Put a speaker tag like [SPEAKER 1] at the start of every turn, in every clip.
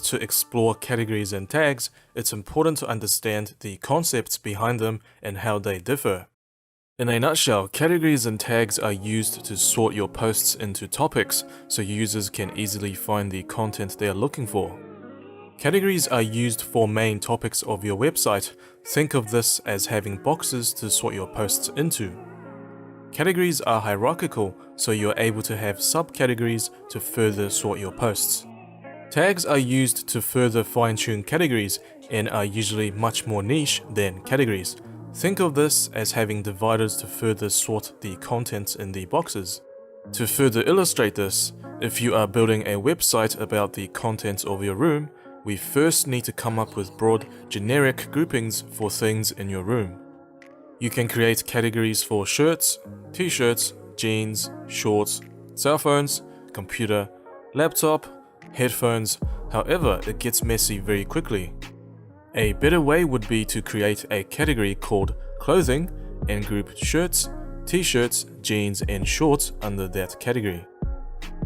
[SPEAKER 1] to explore categories and tags, it's important to understand the concepts behind them and how they differ. In a nutshell, categories and tags are used to sort your posts into topics so users can easily find the content they are looking for. Categories are used for main topics of your website. Think of this as having boxes to sort your posts into. Categories are hierarchical, so you're able to have subcategories to further sort your posts. Tags are used to further fine-tune categories and are usually much more niche than categories. Think of this as having dividers to further sort the contents in the boxes. To further illustrate this, if you are building a website about the contents of your room, we first need to come up with broad, generic groupings for things in your room. You can create categories for shirts, t-shirts, jeans, shorts, cell phones, computer, laptop, headphones. However, it gets messy very quickly. A better way would be to create a category called clothing and group shirts, t-shirts, jeans, and shorts under that category.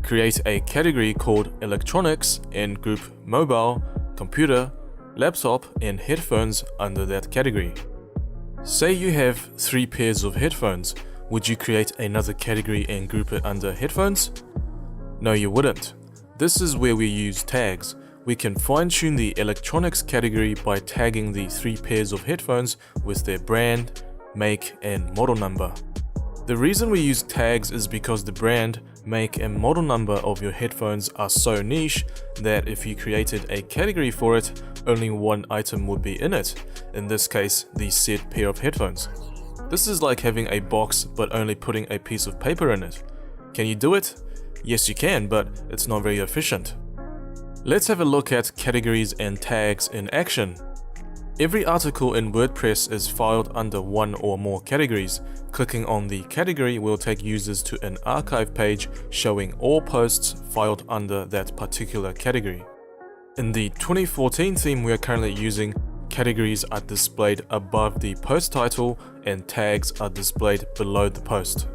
[SPEAKER 1] Create a category called electronics and group mobile, computer, laptop, and headphones under that category. Say you have 3 pairs of headphones. Would you create another category and group it under headphones? No, you wouldn't. This is where we use tags. We can fine-tune the electronics category by tagging the 3 pairs of headphones with their brand, make, and model number. The reason we use tags is because the brand, make, and model number of your headphones are so niche that if you created a category for it, only one item would be in it, in this case, the said pair of headphones. This is like having a box but only putting a piece of paper in it. Can you do it? Yes, you can, but it's not very efficient. Let's have a look at categories and tags in action. Every article in WordPress is filed under one or more categories. Clicking on the category will take users to an archive page showing all posts filed under that particular category. In the 2014 theme we are currently using, categories are displayed above the post title and tags are displayed below the post.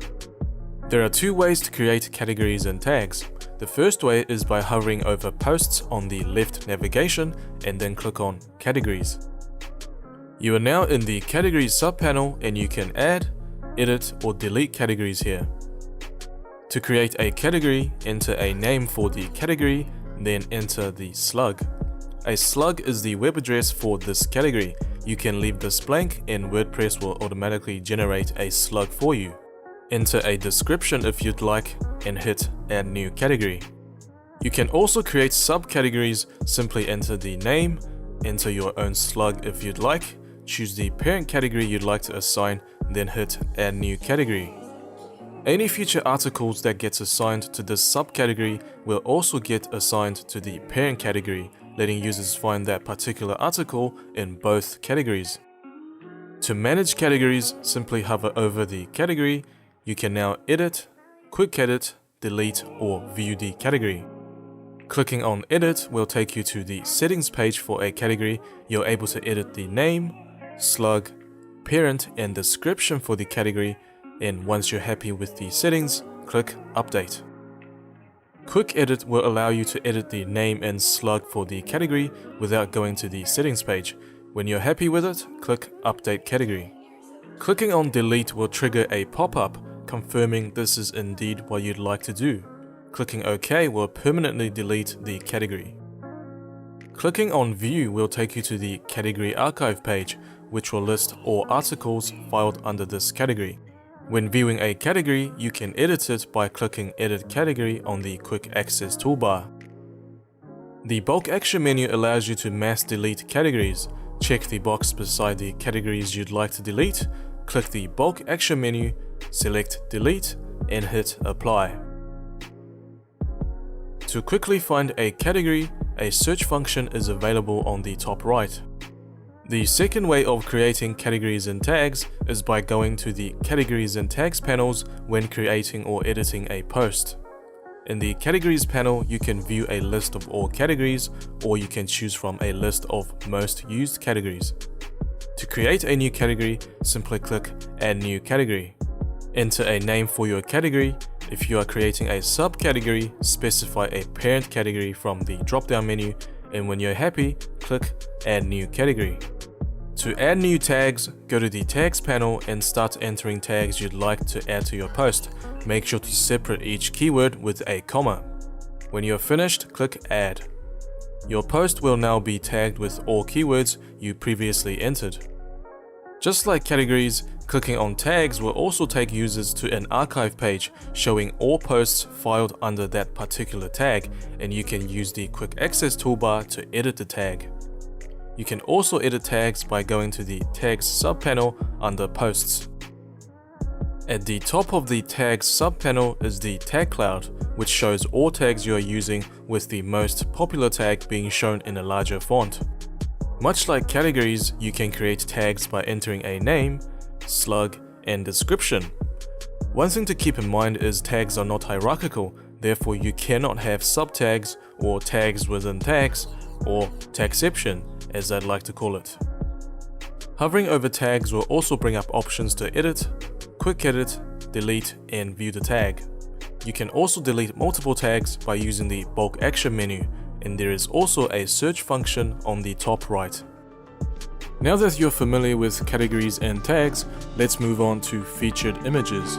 [SPEAKER 1] There are 2 ways to create categories and tags. The first way is by hovering over posts on the left navigation and then click on categories. You are now in the categories subpanel and you can add, edit, or delete categories here. To create a category, enter a name for the category, then enter the slug. A slug is the web address for this category. You can leave this blank and WordPress will automatically generate a slug for you. Enter a description if you'd like and hit add new category. You can also create subcategories. Simply enter the name, enter your own slug if you'd like, choose the parent category you'd like to assign, then hit add new category. Any future articles that gets assigned to this subcategory will also get assigned to the parent category, letting users find that particular article in both categories. To manage categories, simply hover over the category. You can now edit, quick edit, delete, or view the category. Clicking on edit will take you to the settings page for a category. You're able to edit the name, slug, parent, and description for the category, and once you're happy with the settings, click update. Quick edit will allow you to edit the name and slug for the category without going to the settings page. When you're happy with it, click update category. Clicking on delete will trigger a pop-up confirming this is indeed what you'd like to do. Clicking OK will permanently delete the category. Clicking on View will take you to the Category Archive page, which will list all articles filed under this category. When viewing a category, you can edit it by clicking Edit Category on the Quick Access toolbar. The Bulk Action menu allows you to mass delete categories. Check the box beside the categories you'd like to delete, click the Bulk Action menu, select Delete, and hit Apply. To quickly find a category, a search function is available on the top right. The second way of creating categories and tags is by going to the Categories and Tags panels when creating or editing a post. In the Categories panel, you can view a list of all categories, or you can choose from a list of most used categories. To create a new category, simply click Add New Category. Enter a name for your category. If you are creating a subcategory, specify a parent category from the drop-down menu and when you're happy, click Add New Category. To add new tags, go to the Tags panel and start entering tags you'd like to add to your post. Make sure to separate each keyword with a comma. When you're finished, click Add. Your post will now be tagged with all keywords you previously entered. Just like categories, clicking on tags will also take users to an archive page showing all posts filed under that particular tag, and you can use the Quick Access toolbar to edit the tag. You can also edit tags by going to the Tags subpanel under Posts. At the top of the Tags subpanel is the Tag Cloud, which shows all tags you are using, with the most popular tag being shown in a larger font. Much like categories, you can create tags by entering a name, slug, and description. One thing to keep in mind is tags are not hierarchical, therefore you cannot have subtags or tags within tags, or tagception, as I'd like to call it. Hovering over tags will also bring up options to edit, quick edit, delete, and view the tag. You can also delete multiple tags by using the bulk action menu, and there is also a search function on the top right. Now that you're familiar with categories and tags, let's move on to featured images.